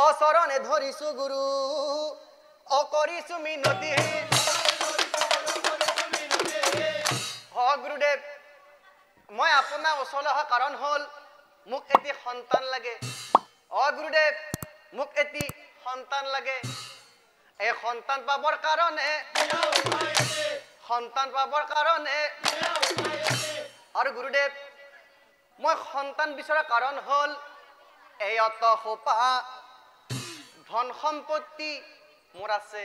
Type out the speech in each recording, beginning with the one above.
অচৰণে ধৰিছো গুৰু অকৰিছো মিনতি গুৰুদেৱ মই আপোনাৰ ওচৰলৈ অহা কাৰণ হ'ল মোক এটি সন্তান লাগে গুৰুদেৱ মোক এটি সন্তান লাগে এই সন্তান পাবৰ কাৰণে আৰু গুৰুদেৱ মই সন্তান বিচৰা কাৰণ হ'ল এই অত সোপা ধন সম্পত্তি মোৰ আছে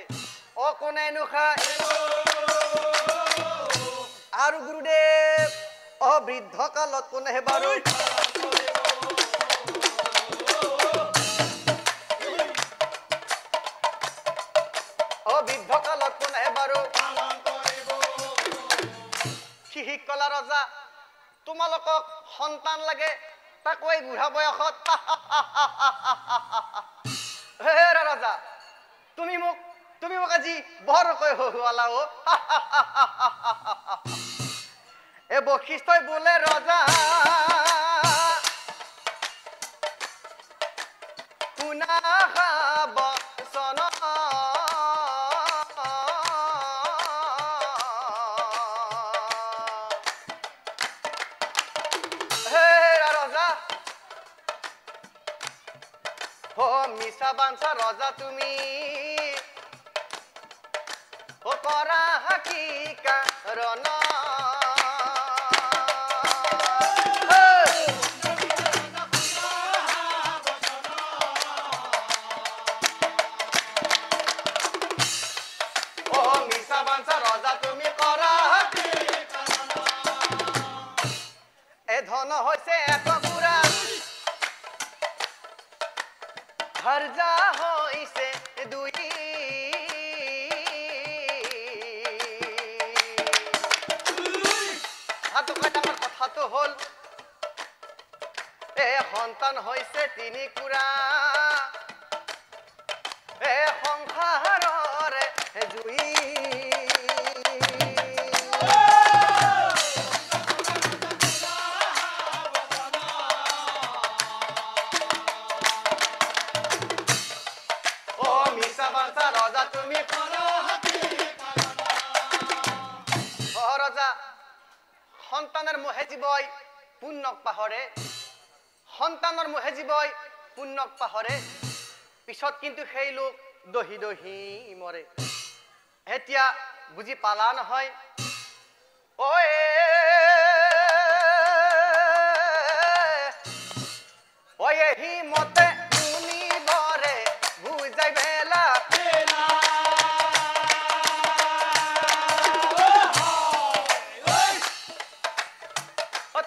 কোনেনো খায় আৰু গুৰুদেৱ বৃদ্ধ কালত কোনে বাৰু বৃদ্ধ কালত কোনে বাৰু সিহি কলা ৰজা তোমালোকক সন্তান লাগে তাকো এই বুঢ়া বয়সত হে ৰজা তুমি মোক আজি বৰকৈ হহুৱালা এ বশিষ্ঠই বোলে ৰজা শুনা বচন মিছা বাঞ্ছা ৰজা তুমি কৰা কি কাৰণ মিছা বাঞ্ছা ৰজা তুমি কৰা এ ধন হৈছে এক পুৰা হৰজা হৈছে দুই কথাটো হ'ল এ সন্তান হৈছে তিনি কুৰা এ সংসাৰৰে জুই ৰজা তুমি ৰজা সন্তানৰ মোহে জীৱই পুণ্যক পাহৰে সন্তানৰ মোহে জীৱই পুণ্যক পাহৰে পিছত কিন্তু সেই লোক দহি দহি মৰে এতিয়া বুজি পালা নহয় এহি মতে শুনিবৰে বুজাই বেলা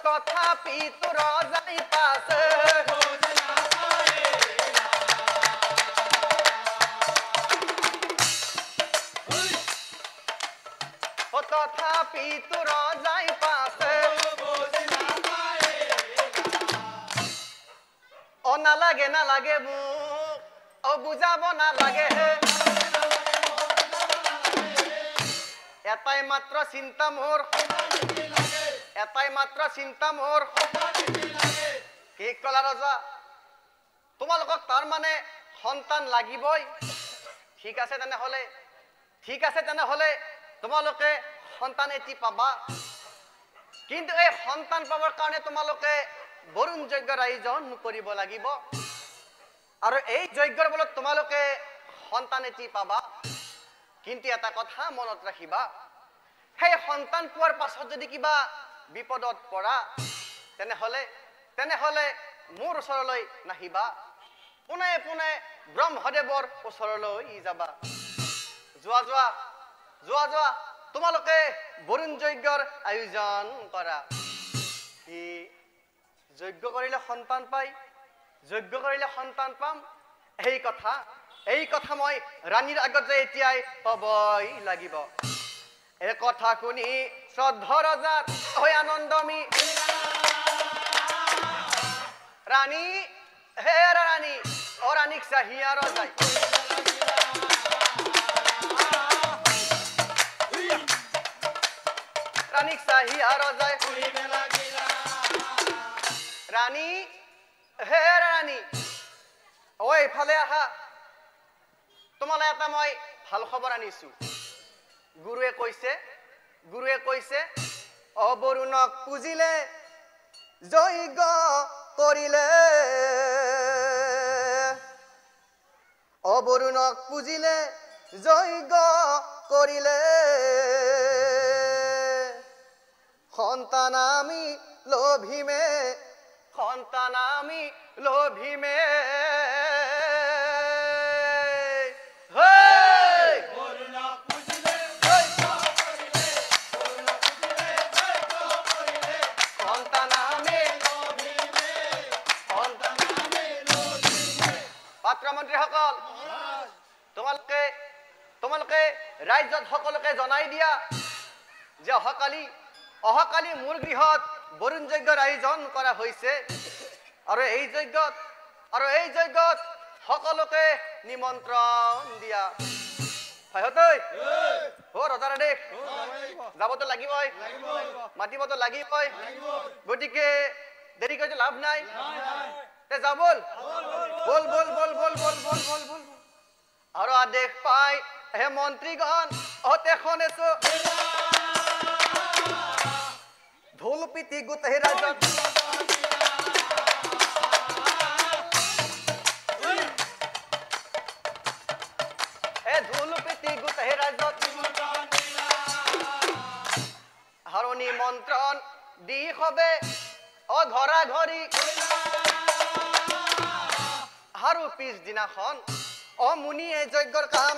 তথাপি তোৰ যাই পাছে তথাপি তোৰ যাই পাছে নালাগে নালাগে মোক বুজাব নালাগে এটাই মাত্ৰ চিন্তা মোৰ কি কলা ৰজা তোমালোকক তাৰ মানে সন্তান লাগিবই ঠিক আছে তেনেহলে তোমালোকে সন্তান এটি পাবা কিন্তু এই সন্তান পাবৰ কাৰণে তোমালোকে বৰুণ যজ্ঞৰ আয়োজন কৰিব লাগিব আৰু এই যজ্ঞৰ বলত তোমালোকে সন্তান এটি পাবা কিন্তু এটা কথা মনত ৰাখিবা সেই সন্তান পোৱাৰ পাছত যদি কিবা বিপদত পৰা তেনেহলে মোৰ ওচৰলৈ নাহিবা পুনে পুনে ব্ৰহ্মদেৱৰ ওচৰলৈ যাবা যোৱা তোমালোকে বৰুণ যজ্ঞৰ আয়োজন কৰা যজ্ঞ কৰিলে সন্তান পাম এই কথা মই ৰাণীৰ আগত যে এতিয়াই পাবই লাগিব এই কথা শুনি শ্ৰদ্ধা ৰজাৰ হৈ আনন্দমী ৰাণী হে ৰাণী ৰাণীক চাহিয়া ৰজাই ৰানীক চাহিয়া ৰজায় ফুলিবে লাগিলা ৰানী হে ৰানী ওই এইফালে আহা তোমালৈ এটা মই ভাল খবৰ আনিছো গুৰুৱে কৈছে অবৰুণক পুজিলে যজ্ঞ কৰিলে অবৰুণক পুজিলে যজ্ঞ কৰিলে সন্তান আমি লোভিমে পাত্ৰমন্ত্ৰীসকল তোমালোকে ৰাজ্যত সকলোকে জনাই দিয়া যে অহাকালি মোৰ গৃহত বৰুণ যজ্ঞৰ আয়োজন কৰা হৈছে আৰু এই যজ্ঞত সকলোকে নিমন্ত্ৰণ দিয়া ভাইহঁতৈ ৰজাৰ আদেশ যাবতো লাগিবই মাতিবতো লাগিবই গতিকে দেৰি কৰি লাভ নাই যা বল আৰু আদেশ পাই হে মন্ত্ৰীগণ অতেখনেছো ঢোল পিটি গোটেই ৰাজ্যত আৰু নিমন্ত্ৰণ দি হবে ঘৰা ঘৰি আৰু পিছদিনাখন মুনিয়ে যজ্ঞৰ কাম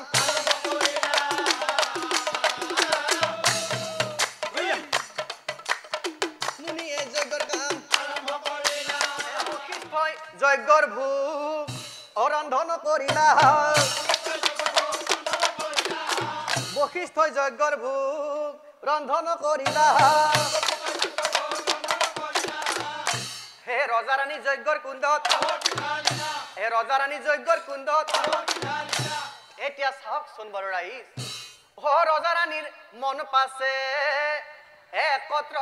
যজ্ঞৰ ভোগ ৰন্ধন কৰিলা বশিষ্ঠই যজ্ঞৰ ভোগ ৰন্ধন কৰিলা হে ৰজাৰাণী যজ্ঞৰ কুণ্ডত এতিয়া চাওকচোন বাৰু ৰাইজ ৰজাৰাণীৰ মন পাছে একত্ৰ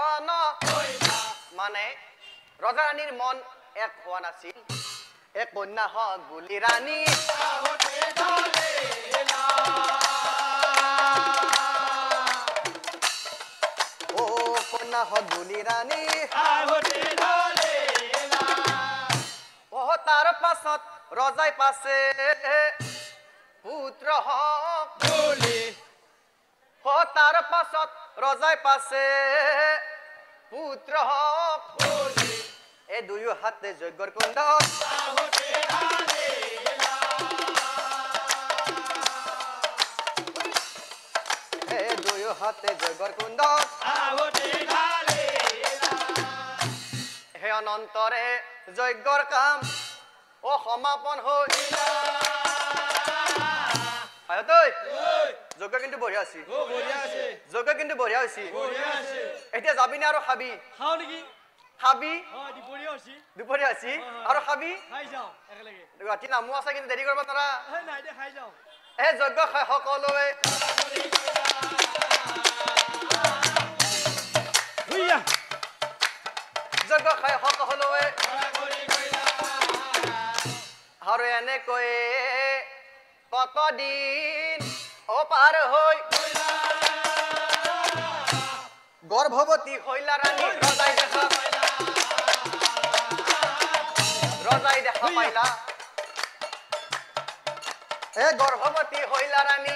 মানে ৰজাৰাণীৰ মন এক হোৱা নাছিল এক কন্যা হক গুলি ৰাণী কন্যা হক গুলি ৰাণী তাৰ পাছত ৰজাই পাছে পুত্ৰ হক তাৰ পাছত ৰজাই পাছে পুত্ৰ হক এই দুয়ো হাতে যজ্ঞৰ কুণ্ডত হে অনন্তৰে যজ্ঞৰ কাম সমাপন হ'ল যজ্ঞ কিন্তু বঢ়িয়া হৈছে এতিয়া যাবি নে আৰু খাবি দুপৰীয়া হৈছে আৰু খাবি ৰাতি নামো আছে কিন্তু দেৰি কৰিব নোৱাৰা যজ্ঞ খাই সকলোৱে আৰু এনেকৈ কতদিন পাৰ হৈ গৰ্ভৱতী হইলা ৰাণী ৰজাই দেখা পাইলা গৰ্ভৱতী হইলা ৰাণী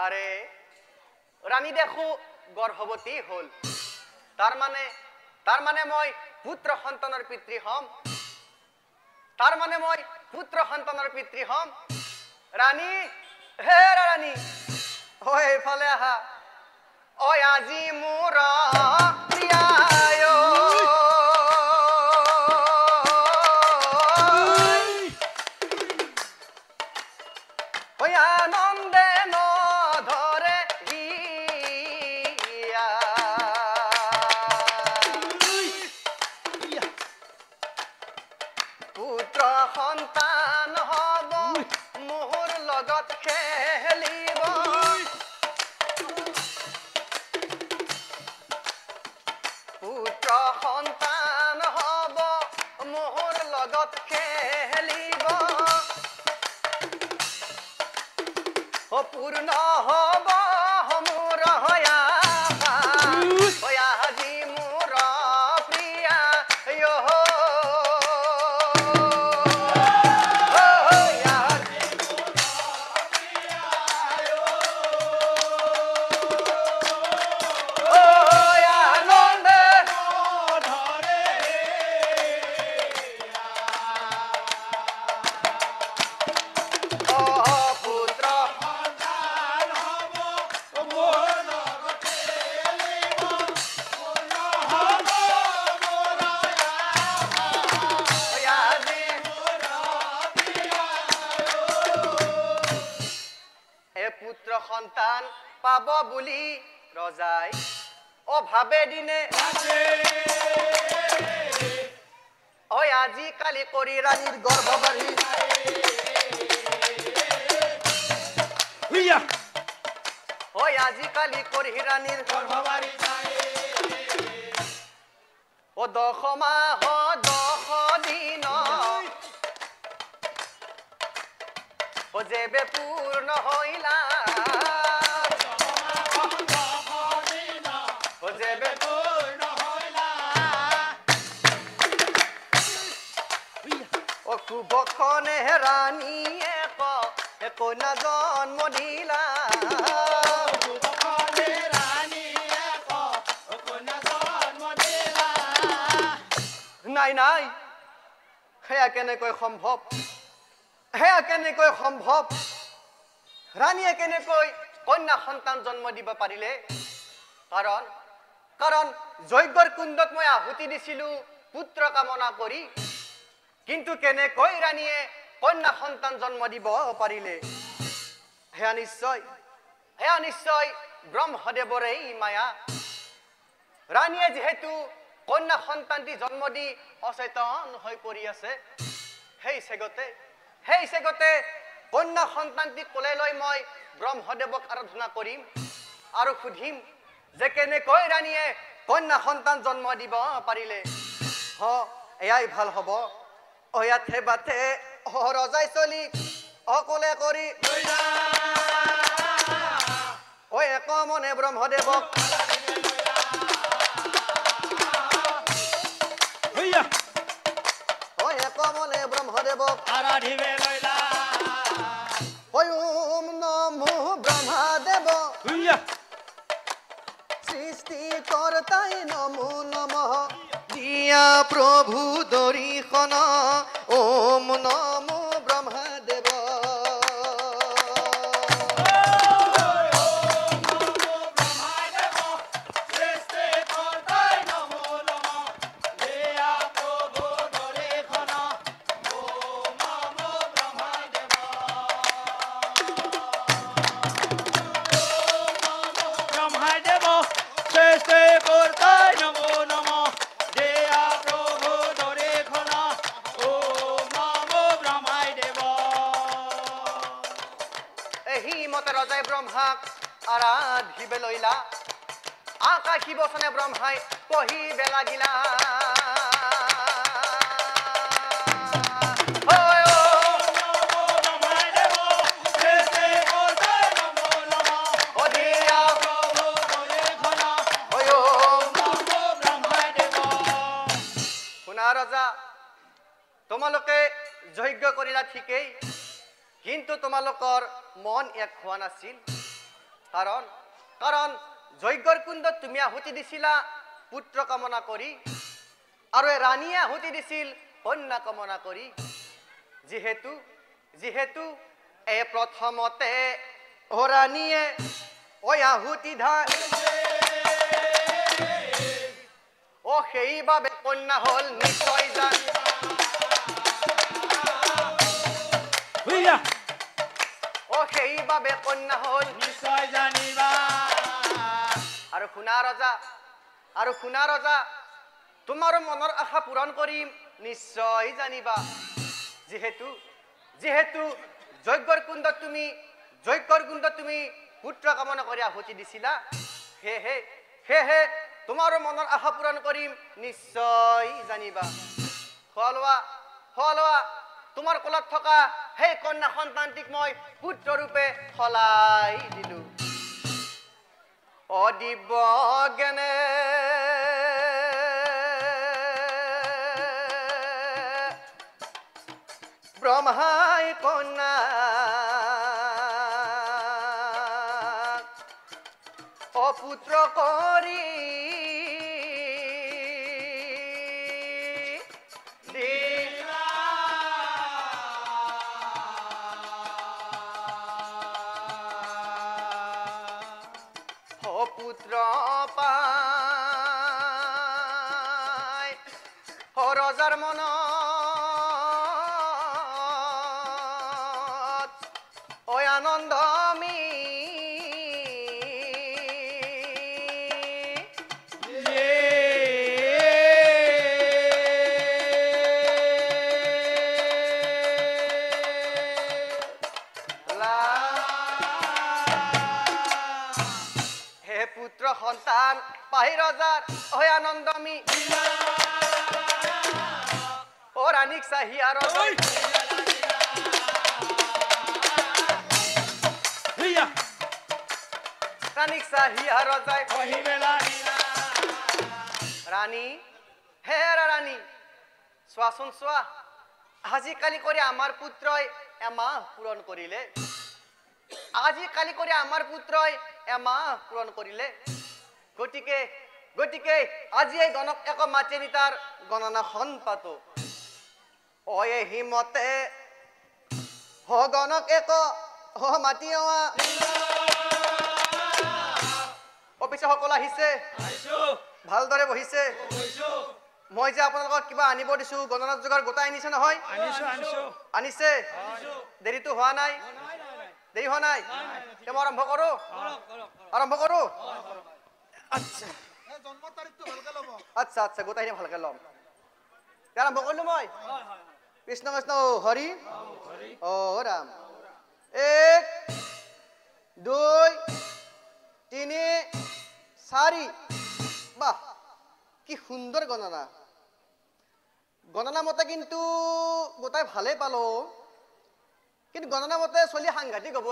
আৰে ৰাণী দেখো গৰ্ভৱতী হল তাৰ মানে মই পুত্ৰ সন্তানৰ পিতৃ হম ৰাণী হে ৰাণী এইফালে আহা আজি মোৰ প্ৰিয়ায় আনন্দে নধৰে পুত্ৰ সন্তান হব মোৰ লগত খেলিব পুত্ৰ সন্তান হব মোৰ লগত লগত খেলিব পূৰ্ণ হ'ব মোৰ আজি মোৰ প্ৰিয়া সন্তান পাব বুলি ৰজাই অভাৱে দিনে আজি কালি কৰি ৰাণীৰ গৰ্ভ বাঢ়ি আজি কালি কৰি ৰাণীৰ গৰ্ভ বাঢ়ি 10 মাহ 10 দিন যেবে পূৰ্ণ হইলা কুবখনে ৰাণীয়ে কন্যা জন্ম দিলা নাই নাই সেয়া কেনেকৈ সম্ভৱ ৰাণীয়ে কেনেকৈ কন্যা সন্তান জন্ম দিব পাৰিলে কাৰণ যজ্ঞৰ কুণ্ডত মই আহুতি দিছিলো পুত্ৰ কামনা কৰি কিন্তু কেনেকৈ ৰাণীয়ে কন্যা সন্তান জন্ম দিব পাৰিলে হেয়া নিশ্চয় ব্ৰহ্মদেৱৰেই মায়া ৰাণীয়ে যেহেতু কন্যা সন্তানটি জন্ম দি অচেতন হৈ পৰি আছে সেই চেগতে কন্যা সন্তানটি কোলে লৈ মই ব্ৰহ্মদেৱক আৰাধনা কৰিম আৰু সুধিম যে কেনেকৈ ৰাণীয়ে কন্যা সন্তান জন্ম দিব পাৰিলে এয়াই ভাল হ'ব ইয়াতে বাতে ৰজাই চলি অকলে কৰি এক মনে ব্ৰহ্মদেৱক এক মনে ব্ৰহ্মদেৱক আৰাধিবে লৈলা ওম নমো ব্ৰহ্মদেৱ সৃষ্টি কৰ্তাই নমো নমঃ দিয়া প্ৰভু দৰিখন ওম নমো ব্ৰহ্মদেৱ আৰাধিবে লৈলা আকাশী বচনে ব্ৰহ্মাই কহিবে লাগিলা শুনা ৰজা তোমালোকে যজ্ঞ কৰিলা ঠিকেই কিন্তু তোমালোকৰ মন এক হোৱা নাছিল কাৰণ যজ্ঞৰ কুণ্ডত তুমি আহুতি দিছিলা পুত্ৰ কামনা কৰি আৰু ৰাণীয়ে আহুতি দিছিল কন্যা কামনা কৰি যিহেতু প্ৰথমতে ৰাণীয়ে আহুতি ধাৰ সেইবাবে কন্যা হল নিশ্চয় সেইবাবে কন্যা হল নিশ্চয় জানিবা আৰু শুনা ৰজা তোমাৰ মনৰ আশা পূৰণ কৰিম নিশ্চয় জানিবা যিহেতু যজ্ঞৰ কুণ্ডত তুমি পুত্ৰ কামনা কৰি আহুতি দিছিলা সেয়েহে তোমাৰ মনৰ আশা পূৰণ কৰিম নিশ্চয় জানিবা খোৱা হলোৱা তোমাৰ কোলত থকা সেই কন্যা সন্তানটিক মই পুত্ৰ ৰূপে সলাই দিলো অদিব গনে ব্ৰহ্মাই কন্যা অপুত্ৰ কৰি পুত্ৰ পাই ৰজাৰ মনত ঐ আনন্দমী পুত্ৰ সন্তান পাহি ৰজাৰ হৈ আনন্দমী ও ৰাণীক চাহি আৰু ৰাণীক চাহি আৰু যায় ৰাণী হে ৰাণী চোৱাচোন চোৱা আজিকালি কৰি আমাৰ পুত্ৰই এমাহ পূৰণ কৰিলে আজিকালি কৰি আমাৰ পুত্ৰই এমাহ পূৰণ কৰিলে গতিকে আজি এই গণক এক মাতি নি তাৰ গণনাখন পাতো হিমতে গণক এক মাতি অফিচৰ সকলো আহিছে ভালদৰে বহিছে মই যে আপোনালোকক কিবা আনিব দিছো গণনাৰ যোগাৰ গোটাই আনিছে নহয় আনিছে দেৰিটো হোৱা নাই দেৰি হোৱা নাই মই আৰম্ভ কৰো আচ্ছা আচ্ছা আচ্ছা গোটাই ভালকে ল'ম আৰম্ভ কৰিলো মই কৃষ্ণ কৃষ্ণ হৰি অ ৰাম 1 2 3 4 বাহ কি সুন্দৰ গণনা মতে কিন্তু গোটাই ভালে পালো কিন্তু গণনা মতে চলি সাংঘাতিক হব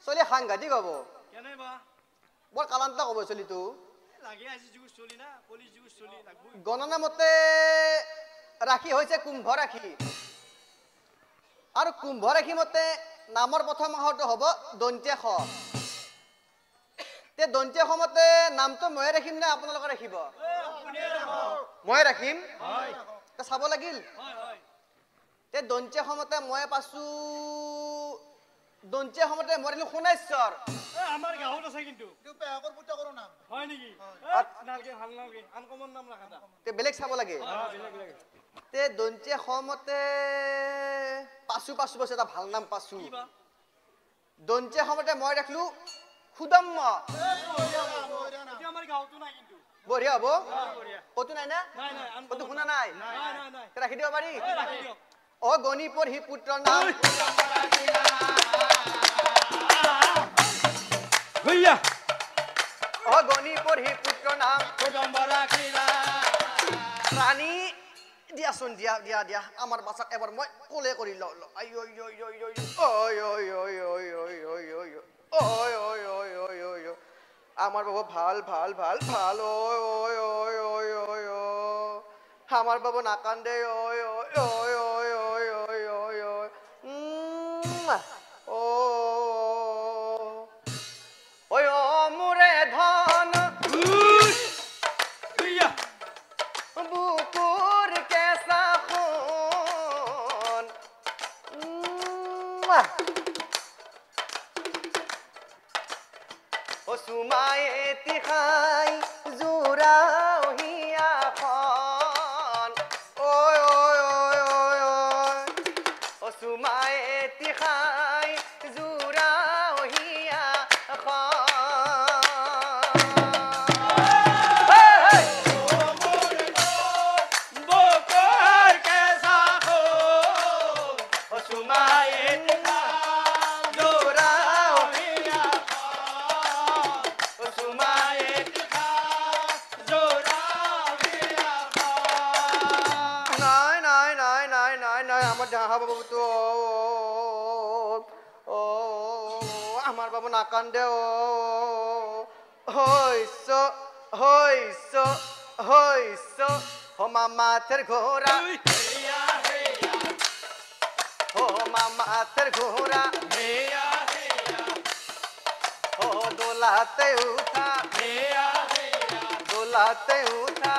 চলি সাংঘাতিক হব বৰ কালান্তা হব চলিটো গণনা মতে ৰাখি হৈছে কুম্ভ ৰাখি আৰু কুম্ভ ৰাখি মতে নামৰ প্ৰথম আখৰটো হ'ব দন্ত্য খ তে দন্ত্য খ মতে নামটো মই ৰাখিম নে আপোনালোকে ৰাখিব মই ৰাখিম চাব লাগিল তে দন্ত্য খ মতে মই পাছো দন্ত্য খ মতে মই ৰাখিলো সোণেশ্বৰ আমাৰ গাঁৱত আছে কিন্তু পেহাকৰ পুত্ৰ কৰো নাম হয় নেকি নালকে ভাল নালকে আনকমন নাম ৰাখা দা তে বেলেগ চাব লাগে তে দন্ত্য খ মতে পাছো এটা ভাল নাম পাছো দন্ত্য খ মতে মই ৰাখলো সুদম্ম এতিয়া আমাৰ গাঁৱতো নাই কিন্তু বঢ়িয়া হব কতো নাই না নাই কতো শুনা নাই ৰাখি দিব পাৰি ৰাখি দিয়ক অ গণিপুৰ হি পুত্ৰ নাম হইয়া অ গণিপুৰ হি পুত্ৰ নাম ৰাণী দিয়াচোন দিয়া আমাৰ বাচ্চাক এবাৰ মই কোলে কৰি ল আমার বাবু ভাল আমার বাবু না কান্দে মোরে ধন বুকুর কেসা খুন ও সুমায়ে তিখাই জুরাও হিয়া খন ও সুমায়ে তিখাই আমার ডাহা বাবু তো ও আমার বাবু না কান্দে ও হইছ হইছ হইছ ও মামাথের ঘোড়া ও মামাথের ঘোড়া ও দোলাতে উঠা দোলাতে উঠা